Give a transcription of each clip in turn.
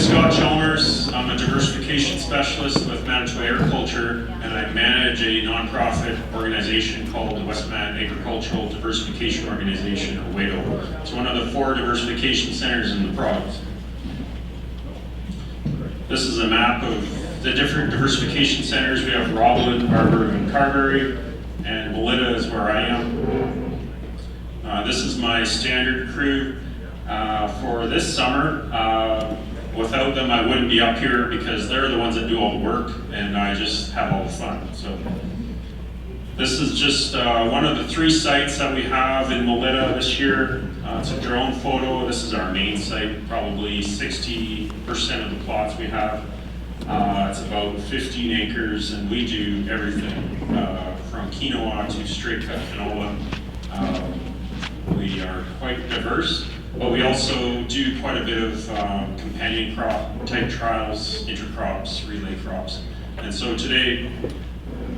is Scott Chalmers. I'm a Diversification Specialist with Manitoba Agriculture, and I manage a nonprofit organization called the Westman Agricultural Diversification Organization, or WADO. It's one of the 4 diversification centers in the province. This is a map of the different diversification centers. We have Roblin, Barber, and Carberry, and Melita is where I am. This is my standard crew for this summer. Without them, I wouldn't be up here because they're the ones that do all the work, and I just have all the fun. So this is just one of the 3 sites that we have in Melita this year. It's a drone photo. This is our main site, probably 60% of the plots we have. It's about 15 acres, and we do everything from quinoa to straight cut canola. We are quite diverse, but we also do quite a bit of companion crop type trials, intercrops, relay crops. And so today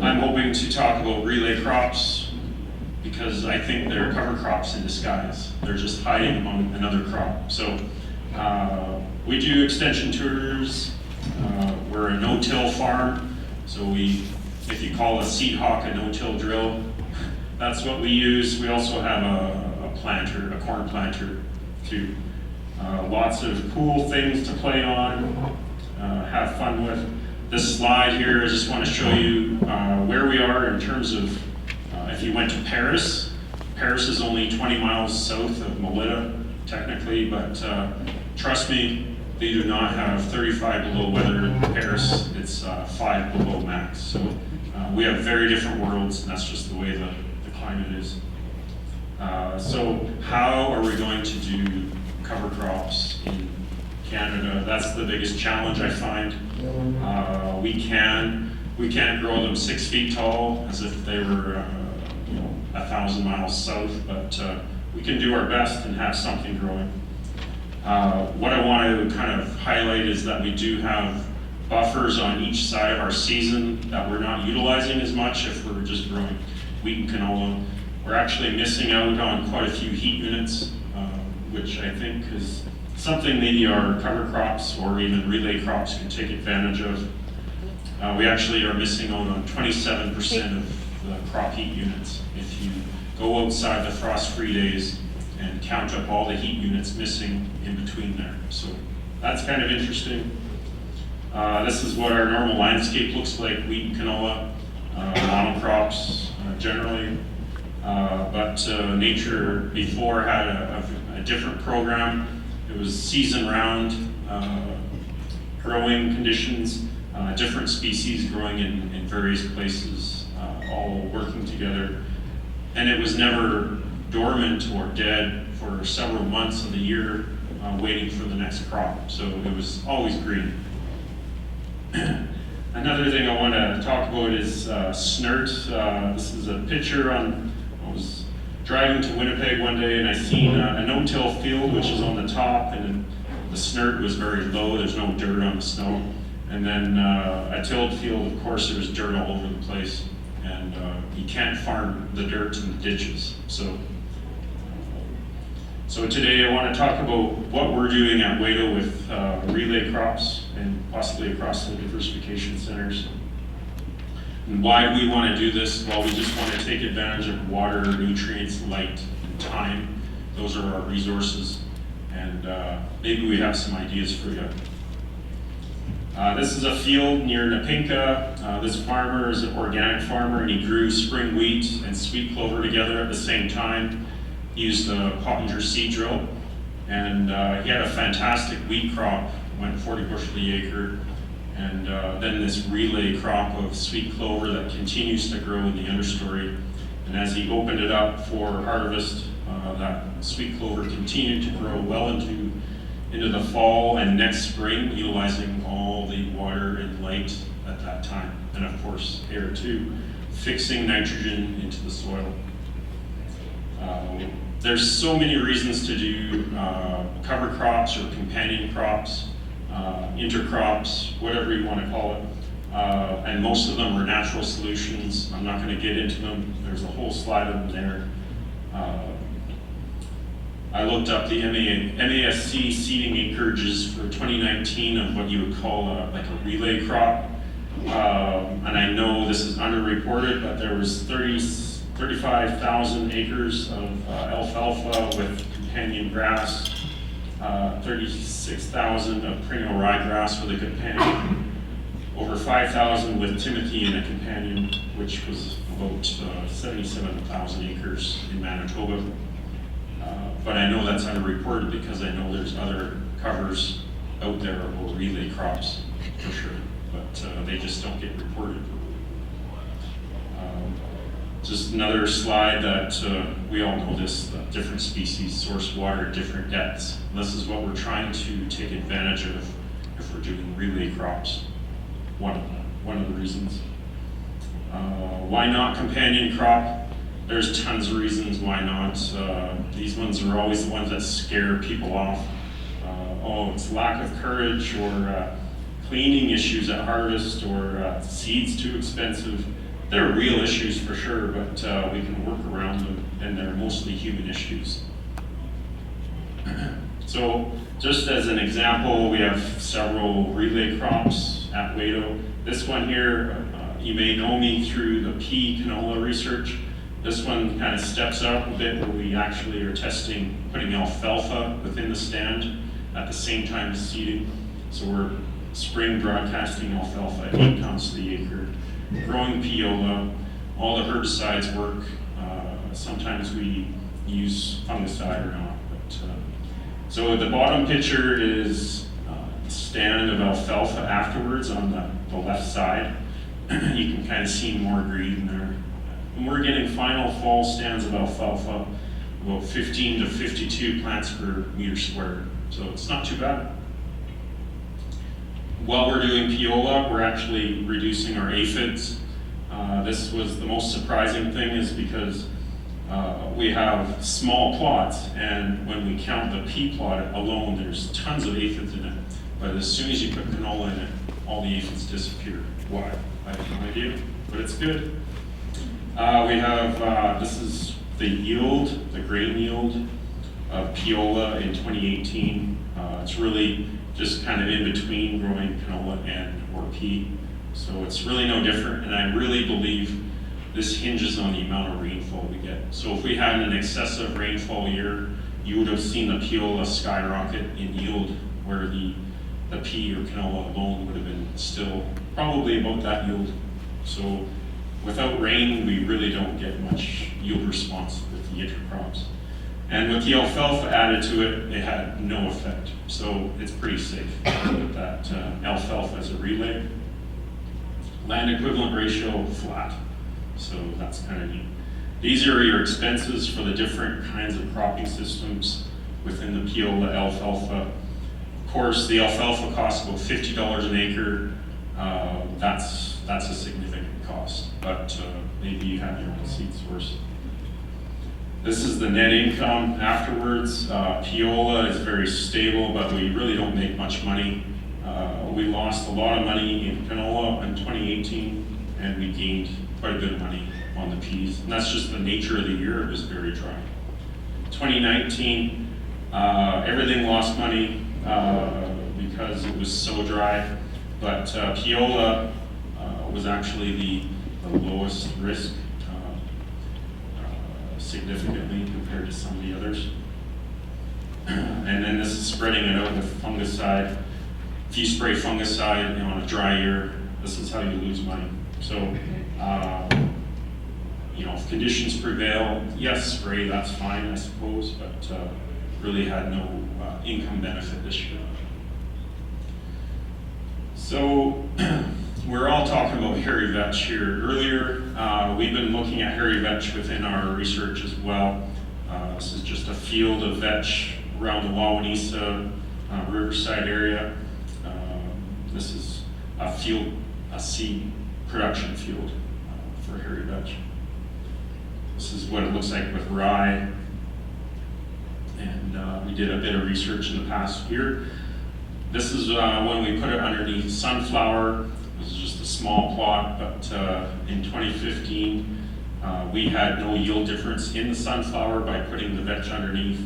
I'm hoping to talk about relay crops because I think they're cover crops in disguise. They're just hiding among another crop. So we do extension tours. We're a no-till farm, so if you call a seed hawk a no-till drill, that's what we use. We also have a planter, a corn planter too. Lots of cool things to play on, have fun with. This slide here, I just want to show you where we are in terms of if you went to Paris. Paris is only 20 miles south of Melita, technically, but trust me, they do not have 35 below weather in Paris. It's 5 below max. So we have very different worlds, and that's just the way the climate is. So how are we going to do cover crops in Canada? That's the biggest challenge I find. We can't grow them 6 feet tall as if they were 1,000 miles south, but we can do our best and have something growing. What I want to kind of highlight is that we do have buffers on each side of our season that we're not utilizing as much if we're just growing wheat and canola. We're actually missing out on quite a few heat units, which I think is something maybe our cover crops or even relay crops can take advantage of. We actually are missing out on 27% of the crop heat units. If you go outside the frost-free days and count up all the heat units missing in between there. So that's kind of interesting. This is what our normal landscape looks like, wheat and canola, monocrops generally. But nature before had a different program. It was season round growing conditions, different species growing in various places, all working together. And it was never dormant or dead for several months of the year waiting for the next crop. So it was always green. Another thing I want to talk about is snert. This is a picture I was driving to Winnipeg one day and I seen a no-till field which is on the top, and the snert was very low. There's no dirt on the snow. And then a tilled field, of course, there's dirt all over the place, and you can't farm the dirt in the ditches. So today I want to talk about what we're doing at WADO with relay crops and possibly across the diversification centers. And why do we want to do this? Well, we just want to take advantage of water, nutrients, light, and time. Those are our resources, and maybe we have some ideas for you. This is a field near Napinka. This farmer is an organic farmer, and he grew spring wheat and sweet clover together at the same time. He used a Pottinger seed drill, and he had a fantastic wheat crop, went 40 bushel a acre, and then this relay crop of sweet clover that continues to grow in the understory. And as he opened it up for harvest, that sweet clover continued to grow well into the fall and next spring, utilizing all the water and light at that time, and of course air too, fixing nitrogen into the soil. There's so many reasons to do cover crops or companion crops, intercrops, whatever you want to call it, and most of them are natural solutions. I'm not going to get into them. There's a whole slide of them there. I looked up the MASC seeding acreages for 2019 of what you would call like a relay crop. And I know this is underreported, but there was 35,000 acres of alfalfa with companion grass, 36,000 of perennial ryegrass with a companion, over 5,000 with timothy and a companion, which was about 77,000 acres in Manitoba. But I know that's underreported because I know there's other covers out there or relay crops for sure, but they just don't get reported. Just another slide that we all know this, different species source water at different depths. This is what we're trying to take advantage of if we're doing relay crops. One of the reasons. Why not companion crop? There's tons of reasons why not. These ones are always the ones that scare people off. Oh, it's lack of courage, or cleaning issues at harvest, or seeds too expensive. They're real issues for sure, but we can work around them, and they're mostly human issues. So, just as an example, we have several relay crops at WADO. This one here, you may know me through the pea canola research. This one kind of steps up a bit where we actually are testing putting alfalfa within the stand at the same time as seeding. So we're spring broadcasting alfalfa at 8 pounds to the acre, growing Piola. All the herbicides work. Sometimes we use fungicide or not. But, so the bottom picture is the stand of alfalfa afterwards on the left side. You can kind of see more green there. And we're getting final fall stands of alfalfa, about 15 to 52 plants per meter squared. So it's not too bad. While we're doing Piola, we're actually reducing our aphids. This was the most surprising thing, is because we have small plots, and when we count the pea plot alone, there's tons of aphids in it. But as soon as you put canola in it, all the aphids disappear. Why? I have no idea, but it's good. We have, this is the yield, the grain yield of Piola in 2018. It's really just kind of in between growing canola or pea. So it's really no different, and I really believe this hinges on the amount of rainfall we get. So if we had an excessive rainfall year, you would have seen the Piola skyrocket in yield, where the pea or canola alone would have been still probably about that yield. So without rain, we really don't get much yield response with the intercrops. And with the alfalfa added to it, it had no effect. So it's pretty safe with that alfalfa as a relay. Land equivalent ratio, flat. So that's kind of neat. These are your expenses for the different kinds of cropping systems within the Piola alfalfa. Of course, the alfalfa costs about $50 an acre. That's a significant cost, but maybe you have your own seed source. This is the net income afterwards. Piola is very stable, but we really don't make much money. We lost a lot of money in canola in 2018, and we gained quite a bit of money on the peas. And that's just the nature of the year. It was very dry. 2019, everything lost money because it was so dry. But Piola was actually the lowest risk, significantly compared to some of the others. And then this is spreading it out with fungicide. If you spray fungicide on a dry year, this is how you lose money. So, if conditions prevail, yes, spray, that's fine, I suppose, but really had no income benefit this year. So, we're all talking about Hairy Vetch here. Earlier, we've been looking at Hairy Vetch within our research as well. This is just a field of vetch around the Wawanesa Riverside area. This is a seed production field for Hairy Vetch. This is what it looks like with rye. And we did a bit of research in the past year. This is when we put it underneath sunflower. This is just a small plot, but in 2015, we had no yield difference in the sunflower by putting the vetch underneath.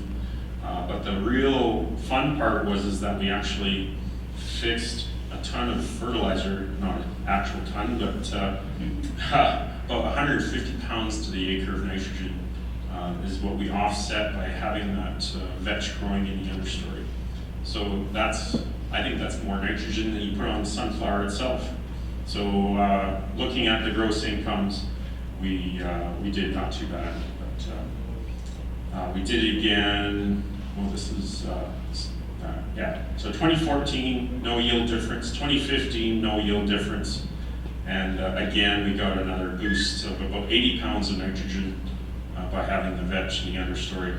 But the real fun part is that we actually fixed a ton of fertilizer, not an actual ton, but about 150 pounds to the acre of nitrogen is what we offset by having that vetch growing in the understory. So I think that's more nitrogen than you put on the sunflower itself. So looking at the gross incomes, we did not too bad, but we did it again. Well, this is So 2014, no yield difference. 2015, no yield difference. And again, we got another boost of about 80 pounds of nitrogen by having the vetch in the understory.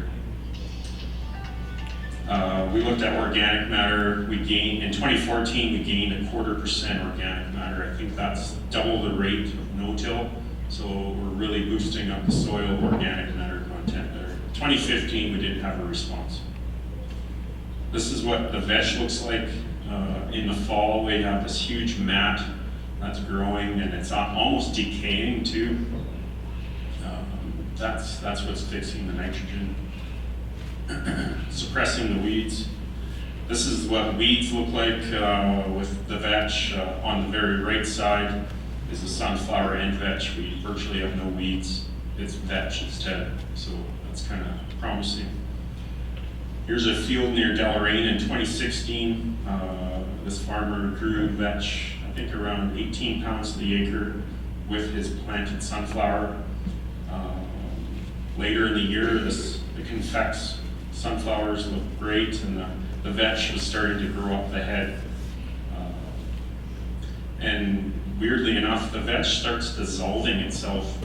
We looked at organic matter. In 2014, we gained 0.25% organic matter. I think that's double the rate of no-till. So we're really boosting up the soil organic matter content there. 2015, we didn't have a response. This is what the vetch looks like in the fall. We have this huge mat that's growing, and it's almost decaying too. That's what's fixing the nitrogen. Suppressing the weeds. This is what weeds look like with the vetch. On the very right side is the sunflower and vetch. We virtually have no weeds. It's vetch instead, so that's kind of promising. Here's a field near Deloraine in 2016. This farmer grew vetch, I think around 18 pounds to the acre with his planted sunflower. Later in the year, the confects sunflowers looked great, and the vetch was starting to grow up the head. And weirdly enough, the vetch starts dissolving itself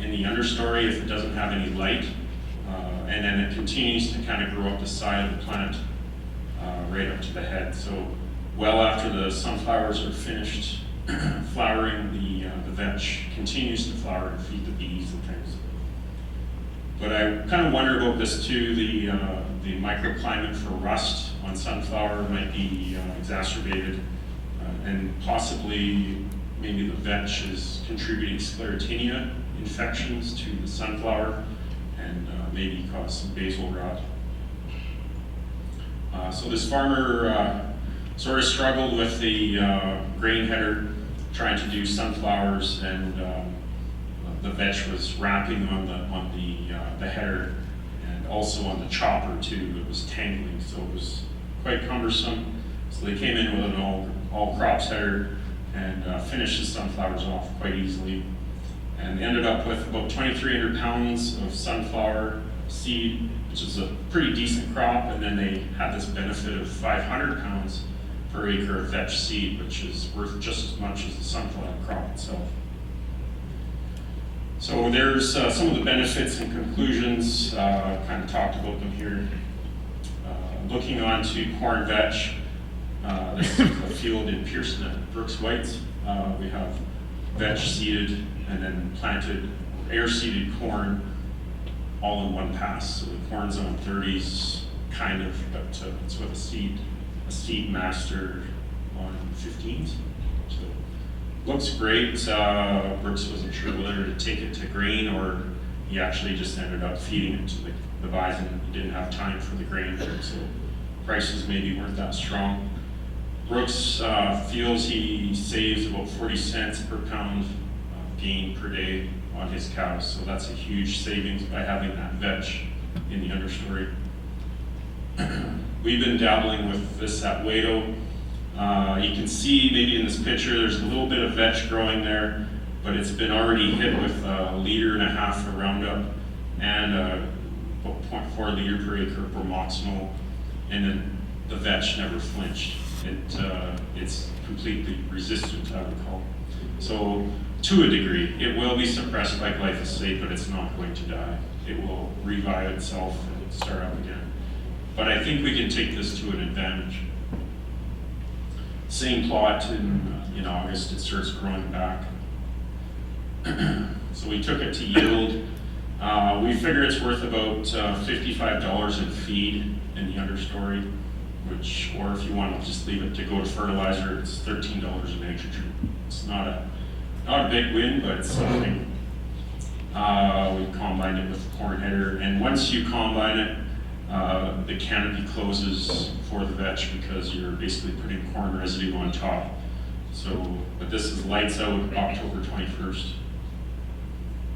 in the understory if it doesn't have any light. And then it continues to kind of grow up the side of the plant right up to the head. So well after the sunflowers are finished flowering, the vetch continues to flower and feed the bees and things. But I kind of wonder about this too. The microclimate for rust on sunflower might be exacerbated, and possibly maybe the vetch is contributing sclerotinia infections to the sunflower, and maybe cause some basal rot. So this farmer sort of struggled with the grain header, trying to do sunflowers, and the vetch was wrapping on the header, and also on the chopper too. It was tangling, so it was quite cumbersome. So they came in with an all crops header and finished the sunflowers off quite easily. And they ended up with about 2,300 pounds of sunflower seed, which is a pretty decent crop. And then they had this benefit of 500 pounds per acre of vetch seed, which is worth just as much as the sunflower crop itself. So there's some of the benefits and conclusions, kind of talked about them here. Looking on to corn vetch, this is a field in Pearson at Brooks Whites. We have vetch seeded and then planted air seeded corn all in one pass. So the corn's on 30s, kind of, but it's with a seed master on 15s. So looks great. Brooks wasn't sure whether to take it to grain, or he actually just ended up feeding it to the bison. He didn't have time for the grain, so prices maybe weren't that strong. Brooks feels he saves about 40 cents per pound gain per day on his cows, so that's a huge savings by having that vetch in the understory. We've been dabbling with this at WADO. You can see maybe in this picture there's a little bit of vetch growing there, but it's been already hit with 1.5 liters of Roundup and about 0.4 liter per acre of bromoxynol, and then the vetch never flinched. It's completely resistant, I would call. So to a degree, it will be suppressed by glyphosate, but it's not going to die. It will revive itself and start up again. But I think we can take this to an advantage. Same plot in August, it starts growing back. So we took it to yield. We figure it's worth about $55 in feed in the understory, or if you want to just leave it to go to fertilizer, it's $13 in nitrogen. It's not a big win, but it's something. We combined it with the corn header, and once you combine it, the canopy closes for the vetch because you're basically putting corn residue on top. So, but this is lights out October 21st.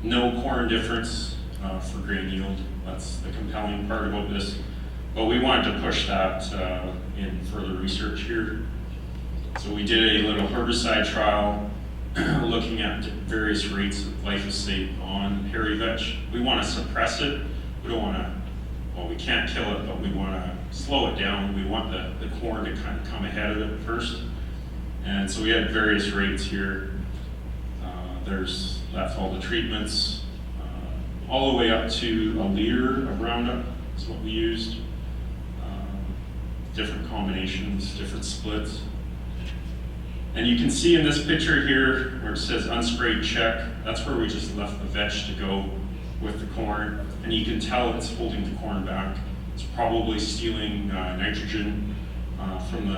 No corn difference for grain yield. That's the compelling part about this. But we wanted to push that in further research here. So we did a little herbicide trial looking at various rates of glyphosate on hairy vetch. We want to suppress it. We don't want to, well, we can't kill it, but we want to slow it down. We want the corn to kind of come ahead of it first. And so we had various rates here. That's all the treatments, all the way up to a liter of Roundup is what we used. Different combinations, different splits. And you can see in this picture here where it says unsprayed check, that's where we just left the vetch to go with the corn. And you can tell it's holding the corn back. It's probably stealing nitrogen from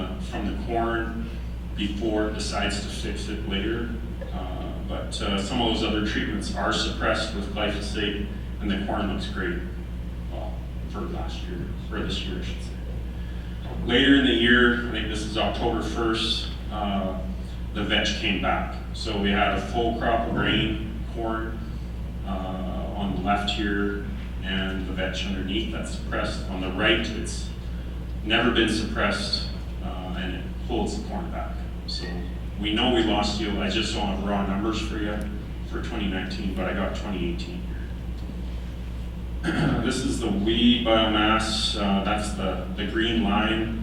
the corn before it decides to fix it later. But some of those other treatments are suppressed with glyphosate, and the corn looks great. Well, for last year, or this year, I should say. Later in the year, I think this is October 1st, the vetch came back. So we had a full crop of grain, corn on the left here, and the vetch underneath that's suppressed. On the right, it's never been suppressed, and it holds the corn back. So we know we lost yield. I just don't have raw numbers for you for 2019, but I got 2018 here. This is the weed biomass. That's the green line.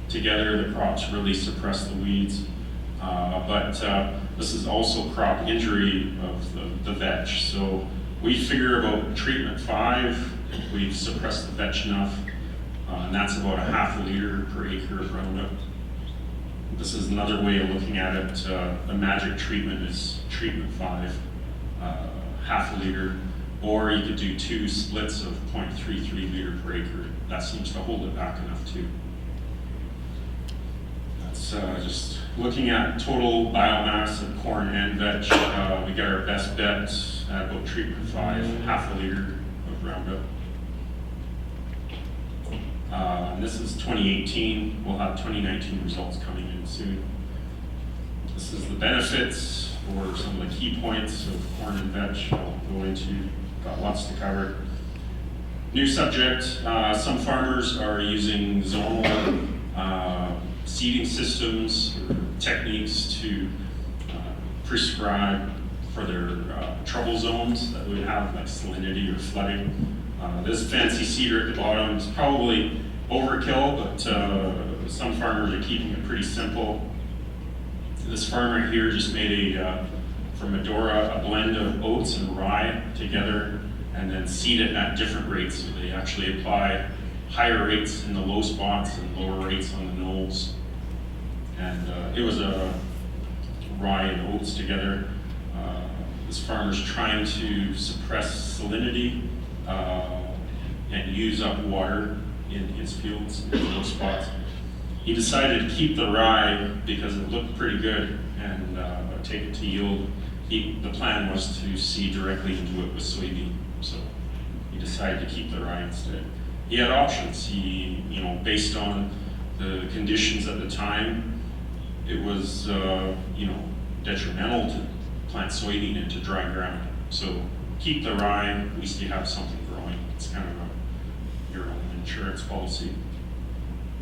Together, the crops really suppress the weeds. But this is also crop injury of the vetch. So we figure about treatment 5, we've suppressed the vetch enough, and that's about a half a liter per acre of Roundup. This is another way of looking at it. The magic treatment is treatment 5, half a liter, or you could do 2 splits of 0.33 liter per acre. That seems to hold it back enough too. That's just looking at total biomass of corn and vetch. We got our best bet at about treatment 5, half a liter of Roundup. And this is 2018. We'll have 2019 results coming in soon. This is the benefits or some of the key points of corn and vetch I'll go into. Got lots to cover. New subject, some farmers are using zonal seeding systems or techniques to prescribe for their trouble zones that would have like salinity or flooding. This fancy cedar at the bottom is probably overkill, but some farmers are keeping it pretty simple. This farmer here just made from Medora, a blend of oats and rye together and then seed it at different rates. So they actually apply higher rates in the low spots and lower rates on the knolls. And it was a rye and oats together. This farmer's trying to suppress salinity and use up water in his fields in those spots. He decided to keep the rye because it looked pretty good and take it to yield. The plan was to seed directly into it with soybean, so he decided to keep the rye instead. He had options. He, based on the conditions at the time, it was, detrimental to plant soybean into dry ground. So keep the rye, at least you have something growing. It's kind of your own insurance policy.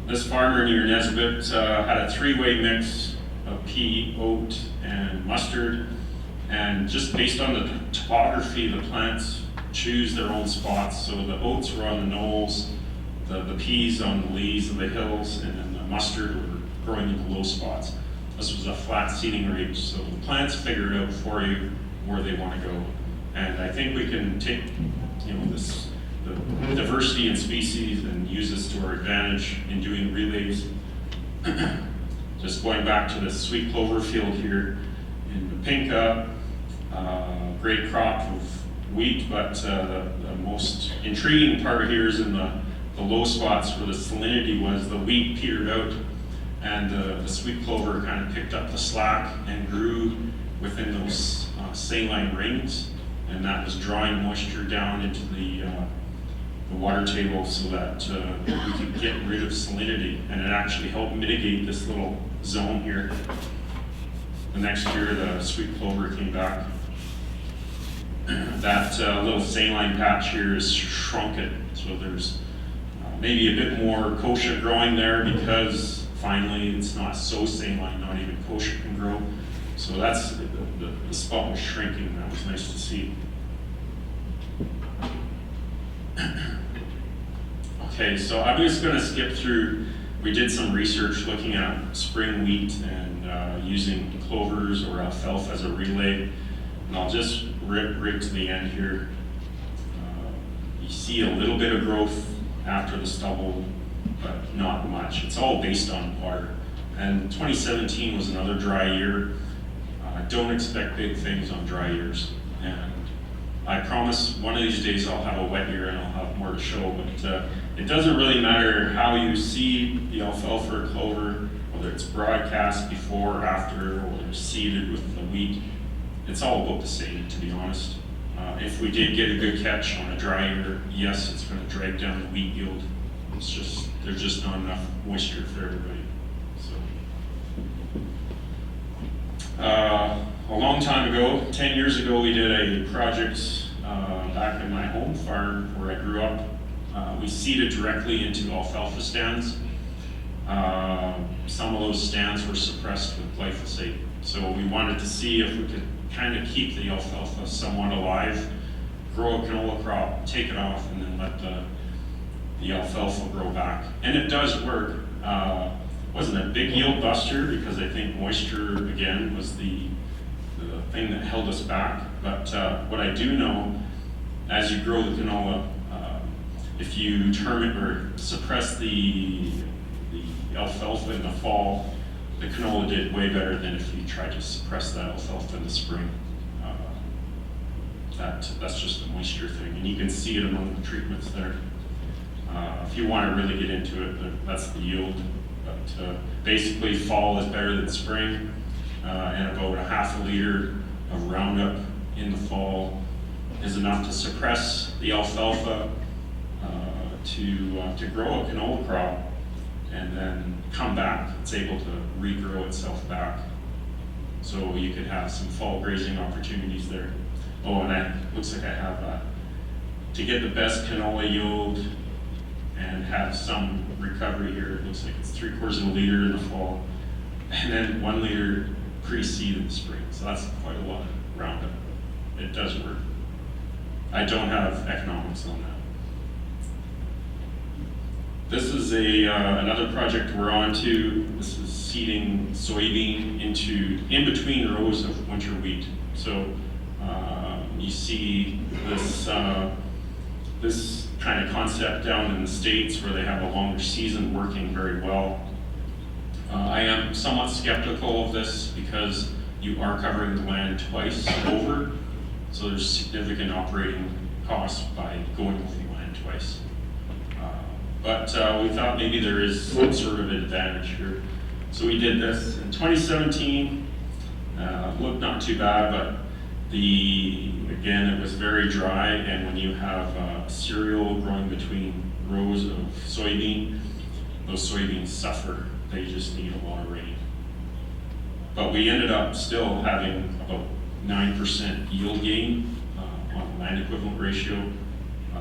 This farmer near Nesbitt had a 3-way mix of pea, oat, and mustard. And just based on the topography, the plants choose their own spots. So the oats were on the knolls, the peas on the lees of the hills, and then the mustard were growing in the low spots. This was a flat seeding range, so the plants figure it out for you where they want to go. And I think we can take, the diversity in species and use this to our advantage in doing relays. Just going back to the sweet clover field here in Pinka, great crop of wheat, but the most intriguing part here is in the low spots where the salinity was. The wheat petered out, and the sweet clover kind of picked up the slack and grew within those saline rings, and that was drawing moisture down into the the water table so that we could get rid of salinity, and it actually helped mitigate this little zone here. The next year, the sweet clover came back. That little saline patch here has shrunk it, so there's maybe a bit more kochia growing there because finally it's not so saline, not even kochia can grow. So that's, the spot was shrinking, that was nice to see. Okay, so I'm just going to skip through. We did some research looking at spring wheat and using clovers or alfalfa as a relay. And I'll just rip right to the end here. You see a little bit of growth after the stubble, but not much. It's all based on water. And 2017 was another dry year. Don't expect big things on dry years. And I promise one of these days I'll have a wet year and I'll have more to show, but it doesn't really matter how you see the alfalfa or clover, whether it's broadcast before or after, or whether it's seeded with the wheat. It's all about the same, to be honest. If we did get a good catch on a dry year, yes, it's going to drag down the wheat yield. It's just, there's just not enough moisture for everybody. A long time ago, 10 years ago, we did a project back in my home farm where I grew up. We seeded directly into alfalfa stands. Some of those stands were suppressed with glyphosate. So we wanted to see if we could kind of keep the alfalfa somewhat alive, grow a canola crop, take it off, and then let the alfalfa grow back. And it does work. Wasn't a big yield buster because I think moisture, again, was the thing that held us back. But what I do know, as you grow the canola, if you terminate or suppress the alfalfa in the fall, the canola did way better than if you tried to suppress that alfalfa in the spring. That's just a moisture thing, and you can see it among the treatments there. If you want to really get into it, that's the yield. But basically, fall is better than spring, and about a half a liter of Roundup in the fall is enough to suppress the alfalfa to grow a canola crop, and then come back. It's able to regrow itself back. So you could have some fall grazing opportunities there. Oh, and it looks like I have, to get the best canola yield and have some recovery here, it looks like it's 3/4 of a liter in the fall, and then 1 liter pre-seed in the spring. So that's quite a lot of Roundup. It does work. I don't have economics on that. This is another project we're on to. This is seeding soybean in between rows of winter wheat. So you see this kind of concept down in the States where they have a longer season working very well. I am somewhat skeptical of this because you are covering the land twice over, so there's significant operating costs by going over the land twice. But we thought maybe there is some sort of advantage here. So we did this in 2017. Looked not too bad, but again, it was very dry, and when you have cereal growing between rows of soybean, those soybeans suffer. They just need a lot of rain. But we ended up still having about 9% yield gain on the land equivalent ratio,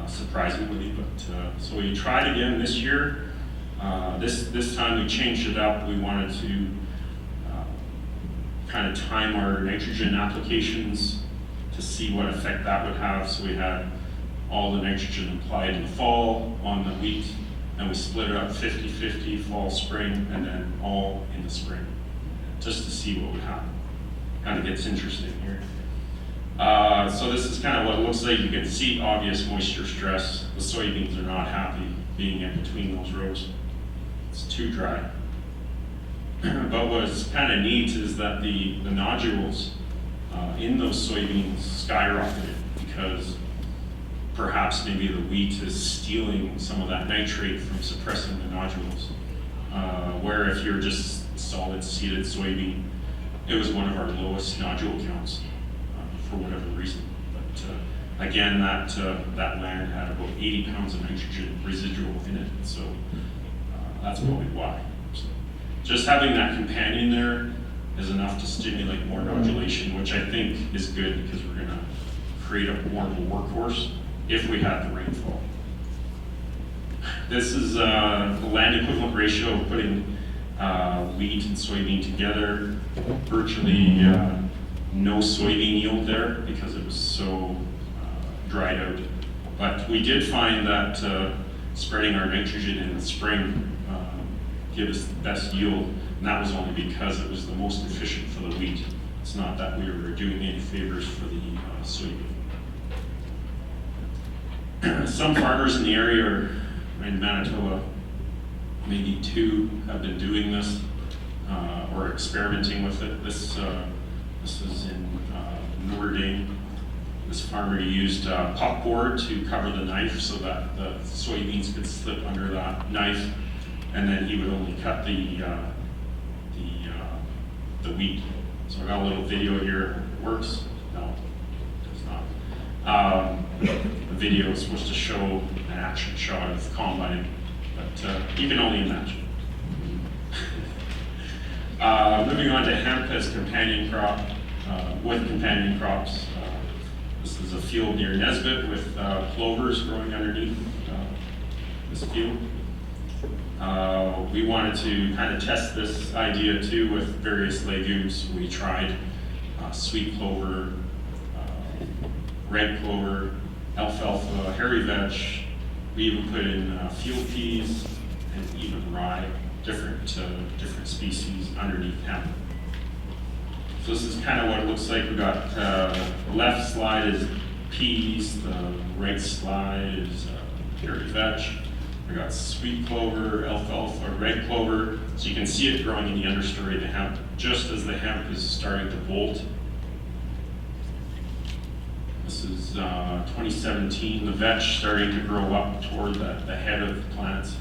surprisingly. But so we tried again this year. This time we changed it up. We wanted to kind of time our nitrogen applications to see what effect that would have. So we had all the nitrogen applied in the fall on the wheat, and we split it up 50-50 fall, spring, and then all in the spring, just to see what would happen. Kind of gets interesting here. So this is kind of what it looks like. You can see obvious moisture stress. The soybeans are not happy being in between those rows. It's too dry. But what's kind of neat is that the nodules in those soybeans skyrocketed because perhaps maybe the wheat is stealing some of that nitrate from suppressing the nodules. Where if you're just solid seeded soybean, it was one of our lowest nodule counts for whatever reason. But again, that land had about 80 pounds of nitrogen residual in it, so that's probably why. So just having that companion there is enough to stimulate more nodulation, which I think is good because we're gonna create more of a workhorse if we have the rainfall. This is the land equivalent ratio of putting wheat and soybean together. Virtually no soybean yield there because it was so dried out. But we did find that spreading our nitrogen in the spring gave us the best yield, and that was only because it was the most efficient for the wheat. It's not that we were doing any favors for the soybean. Some farmers in the area in Manitoba, maybe 2, have been doing this or experimenting with it. This is in Nording. This farmer used popboard to cover the knife so that the soybeans could slip under that knife, and then he would only cut the wheat. So I got a little video here. It works? No, it's not. The video is supposed to show an action shot of combining, but you can only imagine. Moving on to hemp as companion crop, with companion crops. This is a field near Nesbitt with clovers growing underneath this field. We wanted to kind of test this idea too with various legumes. We tried sweet clover, red clover, alfalfa, hairy vetch. We even put in field peas and even rye, different species underneath hemp. So this is kind of what it looks like. We got the left slide is peas, the right slide is hairy vetch. We got sweet clover, alfalfa, red clover. So you can see it growing in the understory of the hemp, just as the hemp is starting to bolt. This is 2017, the vetch starting to grow up toward the head of the plants.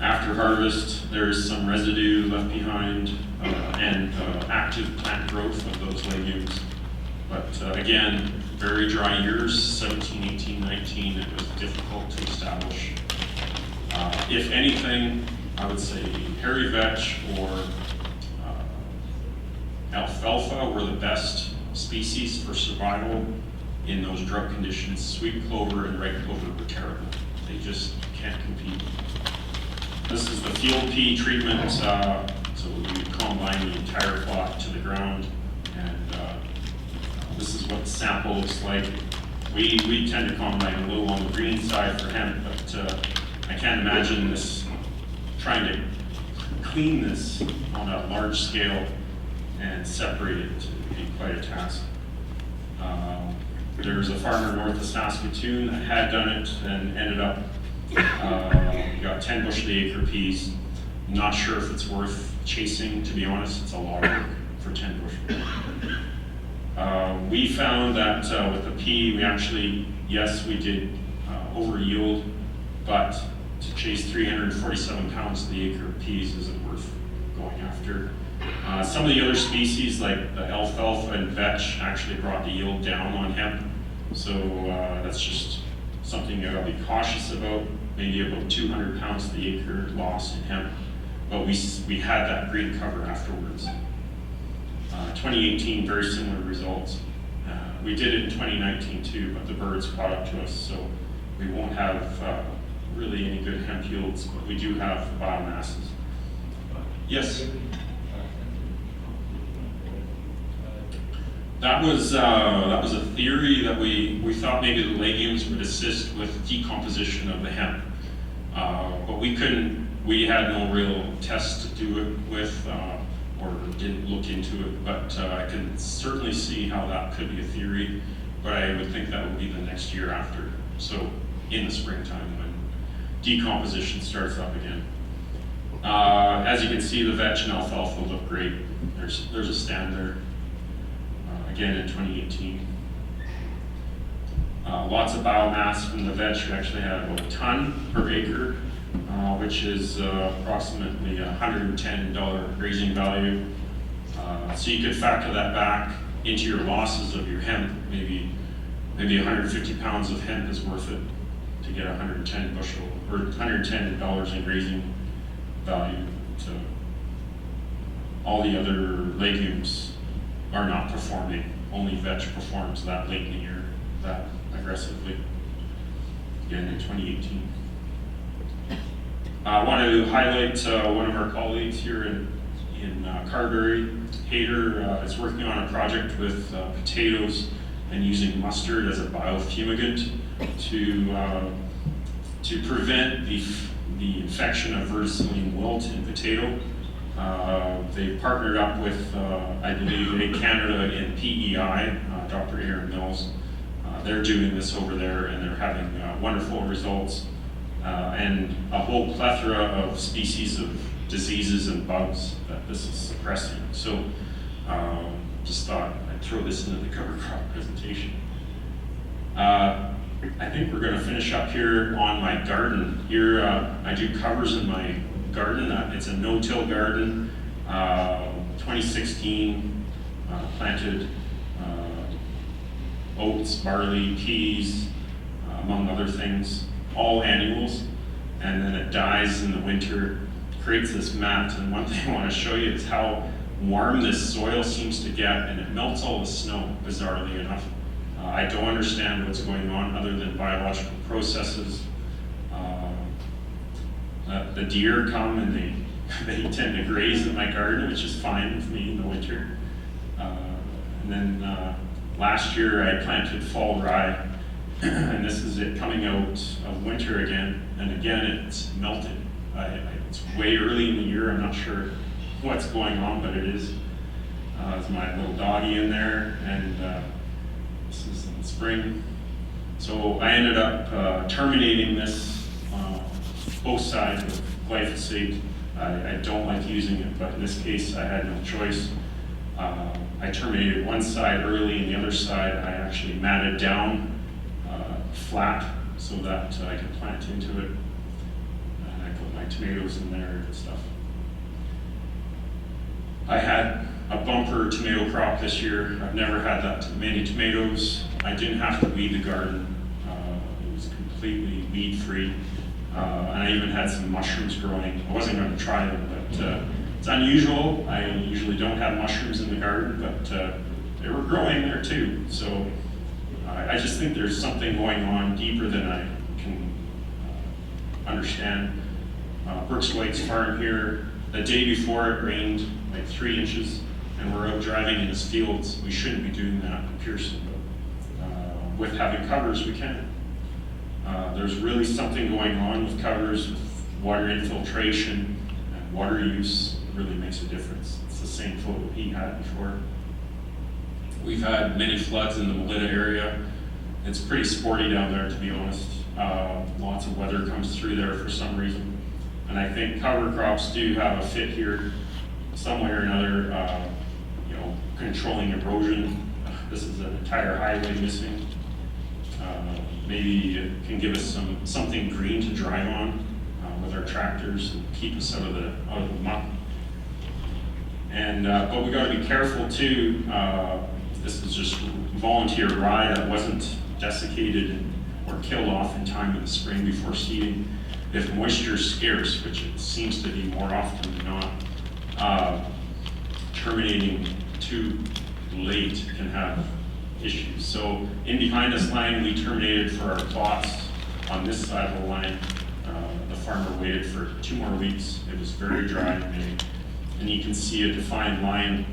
After harvest, there's some residue left behind and active plant growth of those legumes. But again, very dry years, 17, 18, 19, it was difficult to establish. If anything, I would say hairy vetch or alfalfa were the best species for survival in those drought conditions. Sweet clover and red clover were terrible. They just can't compete. This is the field pea treatment, so we combine the entire plot to the ground, and this is what the sample looks like. We tend to combine a little on the green side for hemp, but I can't imagine this, trying to clean this on a large scale and separate it would be quite a task. There's a farmer north of Saskatoon that had done it and ended up got 10 bushel the acre peas. Not sure if it's worth chasing, to be honest. It's a lot of work for 10 bushel. We found that with the pea, we actually, yes, we did over yield, but to chase 347 pounds of the acre of peas isn't worth going after. Some of the other species like the alfalfa and vetch actually brought the yield down on hemp. So that's just something you gotta be cautious about. Maybe about 200 pounds to the acre loss in hemp, but we had that green cover afterwards. 2018, very similar results. We did it in 2019 too, but the birds caught up to us, so we won't have really any good hemp yields, but we do have biomasses. Yes? That was a theory that we thought maybe the legumes would assist with decomposition of the hemp, but we had no real test to do it with, or didn't look into it, but I can certainly see how that could be a theory, but I would think that would be the next year after, so in the springtime when decomposition starts up again. As you can see, the vetch and alfalfa look great. There's a stand there. Again in 2018. Lots of biomass from the vetch. We actually had about a ton per acre, which is approximately $110 grazing value. So you could factor that back into your losses of your hemp, maybe maybe 150 pounds of hemp is worth it to get 110 bushel, or $110 in grazing value. So all the other legumes are not performing. Only vetch performs that late in the year, that aggressively, again in 2018. I want to highlight one of our colleagues here in Carberry. Hayter is working on a project with potatoes and using mustard as a biofumigant to prevent the infection of verticillium wilt in potato. They partnered up with, I believe, a Canada in PEI, Dr. Aaron Mills. They're doing this over there, and they're having wonderful results, and a whole plethora of species of diseases and bugs that this is suppressing. So just thought I'd throw this into the cover crop presentation. I think we're going to finish up here on my garden. Here I do covers in my garden. It's a no-till garden. 2016, planted oats, barley, peas, among other things, all annuals. And then it dies in the winter, creates this mat. And one thing I want to show you is how warm this soil seems to get, and it melts all the snow, bizarrely enough. I don't understand what's going on other than biological processes. The deer come and they tend to graze in my garden, which is fine with me in the winter. And then last year I planted fall rye, and this is it coming out of winter again, and again it's melted. It's way early in the year, I'm not sure what's going on, but it is. There's my little doggy in there, and this is in spring. So I ended up terminating this, both sides with glyphosate. I don't like using it, but in this case I had no choice. I terminated one side early, and the other side I actually matted down flat so that I could plant into it. And I put my tomatoes in there and stuff. I had a bumper tomato crop this year. I've never had that many tomatoes. I didn't have to weed the garden. It was completely weed-free. And I even had some mushrooms growing. I wasn't going to try them, but it's unusual. I usually don't have mushrooms in the garden, but they were growing there too. So I just think there's something going on deeper than I can understand. Brooks White's farm here, the day before it rained like 3 inches, and we're out driving in his fields. We shouldn't be doing that in Pearson, but with having covers, we can. There's really something going on with covers, with water infiltration and water use. It really makes a difference. It's the same photo he had before. We've had many floods in the Melita area. It's pretty sporty down there, to be honest. Lots of weather comes through there for some reason. And I think cover crops do have a fit here some way or another, controlling erosion. This is an entire highway missing. Maybe it can give us something green to drive on with our tractors and keep us out of the muck. And but we got to be careful too. This is just volunteer rye that wasn't desiccated or killed off in time in the spring before seeding. If moisture is scarce, which it seems to be more often than not, terminating too late can have issues. So in behind this line, we terminated for our plots on this side of the line. The farmer waited for 2 more weeks. It was very dry in May. And you can see a defined line.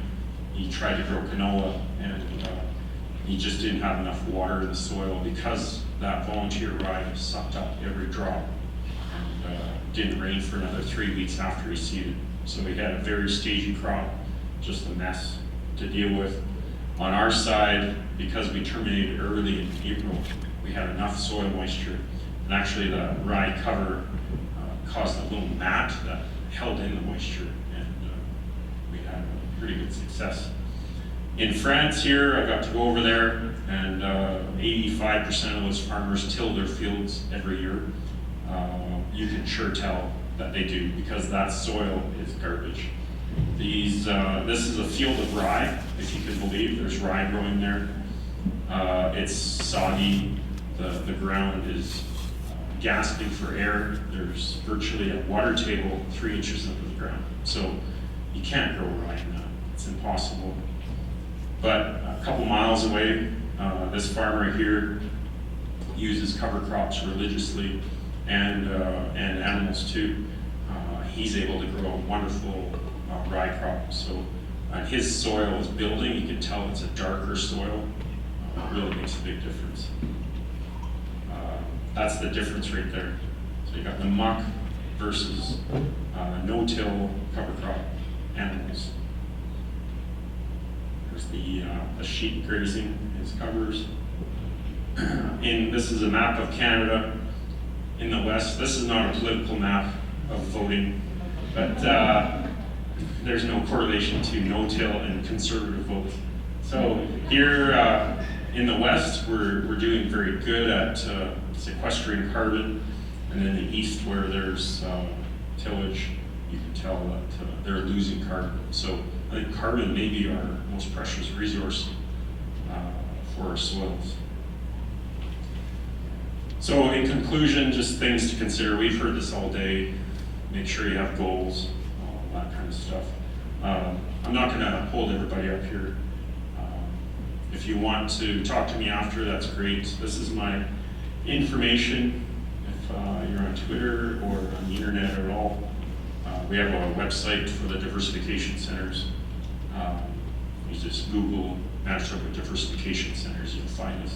He tried to grow canola, and he just didn't have enough water in the soil because that volunteer rye sucked up every drop. And didn't rain for another 3 weeks after he seeded. So we had a very stagey crop, just a mess to deal with. On our side, because we terminated early in April, we had enough soil moisture, and actually the rye cover caused a little mat that held in the moisture, and we had pretty good success. In France here, I got to go over there, and 85% of those farmers till their fields every year. You can sure tell that they do, because that soil is garbage. This is a field of rye, if you can believe. There's rye growing there. It's soggy, the ground is gasping for air. There's virtually a water table 3 inches under the ground. So you can't grow rye in that, it's impossible. But a couple miles away, this farmer here uses cover crops religiously and animals too. He's able to grow a wonderful rye crop. So his soil is building. You can tell it's a darker soil. It really makes a big difference. That's the difference right there. So you got the muck versus no-till cover crop animals. There's the sheep grazing his covers. This is a map of Canada in the west. This is not a political map of voting, but there's no correlation to no-till and conservative votes. So here in the west, we're doing very good at sequestering carbon, and in the east where there's tillage, you can tell that they're losing carbon. So I think carbon may be our most precious resource for our soils. So in conclusion, just things to consider. We've heard this all day. Make sure you have goals, all that kind of stuff. I'm not gonna hold everybody up here. If you want to talk to me after, that's great. This is my information. If you're on Twitter or on the internet at all, we have a website for the diversification centers. You just Google Manitoba Diversification Centers, you'll find us.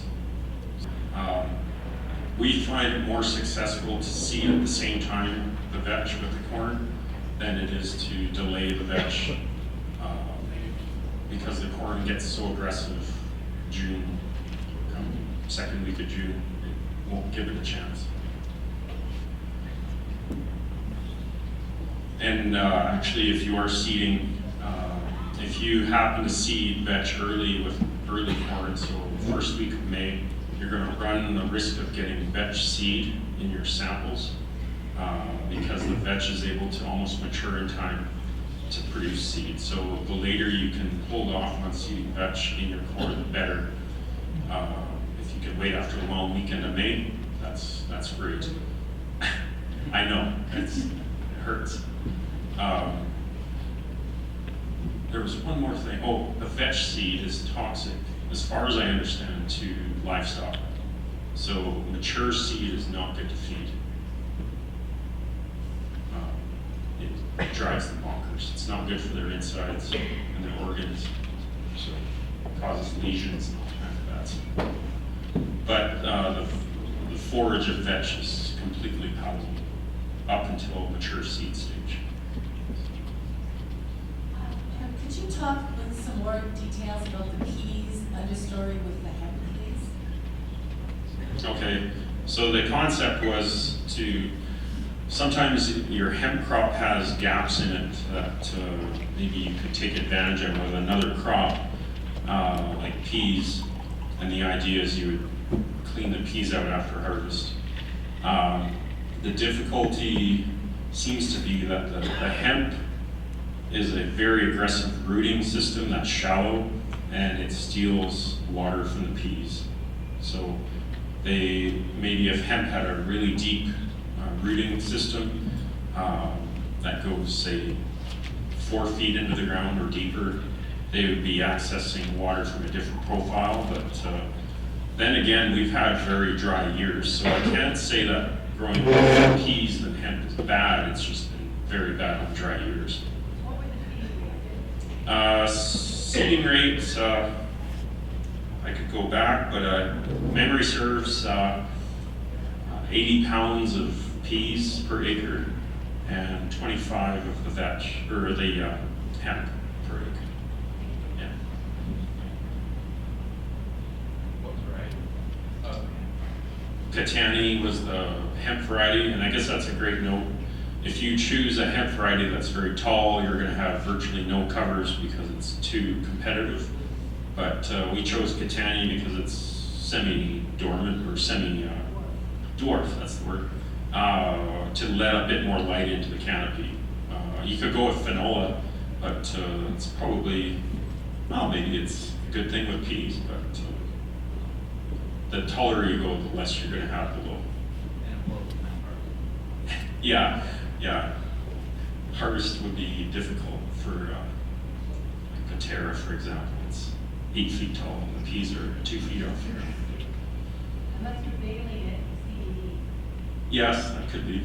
We find it more successful to seed at the same time the vetch with the corn than it is to delay the vetch because the corn gets so aggressive June, come second week of June, it won't give it a chance. And actually, if you are seeding, if you happen to seed vetch early with early corn, so first week of May, you're going to run the risk of getting vetch seed in your samples because the vetch is able to almost mature in time to produce seed. So the later you can hold off on seeding vetch in your corn, the better. If you can wait after a long weekend of May, that's great. I know, it hurts. There was one more thing. Oh, the vetch seed is toxic, as far as I understand, to livestock. So mature seed is not good to feed. It drives them bonkers. It's not good for their insides and their organs. So it causes lesions and all kinds of bad stuff. But the forage of vetch is completely palatable up until mature seed stage. Could you talk with some more details about the peas understory with the hemp, please? Okay, so the concept was to, sometimes your hemp crop has gaps in it that maybe you could take advantage of with another crop, like peas, and the idea is you would clean the peas out after harvest. The difficulty seems to be that the hemp is a very aggressive rooting system that's shallow, and it steals water from the peas. So maybe if hemp had a really deep rooting system that goes, say, 4 feet into the ground or deeper, they would be accessing water from a different profile. But then again, we've had very dry years, so I can't say that growing more peas than hemp is bad. It's just been very bad on dry years. Seeding rates, I could go back, but memory serves 80 pounds of peas per acre and 25 of the vetch, or the hemp per acre. Yeah. What variety? Catani was the hemp variety, and I guess that's a great note. If you choose a hemp variety that's very tall, you're going to have virtually no covers because it's too competitive. But we chose Catani because it's semi-dormant or semi-dwarf, that's the word, to let a bit more light into the canopy. You could go with Canola, but it's probably, well, maybe it's a good thing with peas, but the taller you go, the less you're gonna have below. And it will be hard. Yeah, yeah. Harvest would be difficult for like Patera, for example. It's 8 feet tall, and the peas are 2 feet off here. Unless you're bailing it, CBD. Yes, that could be.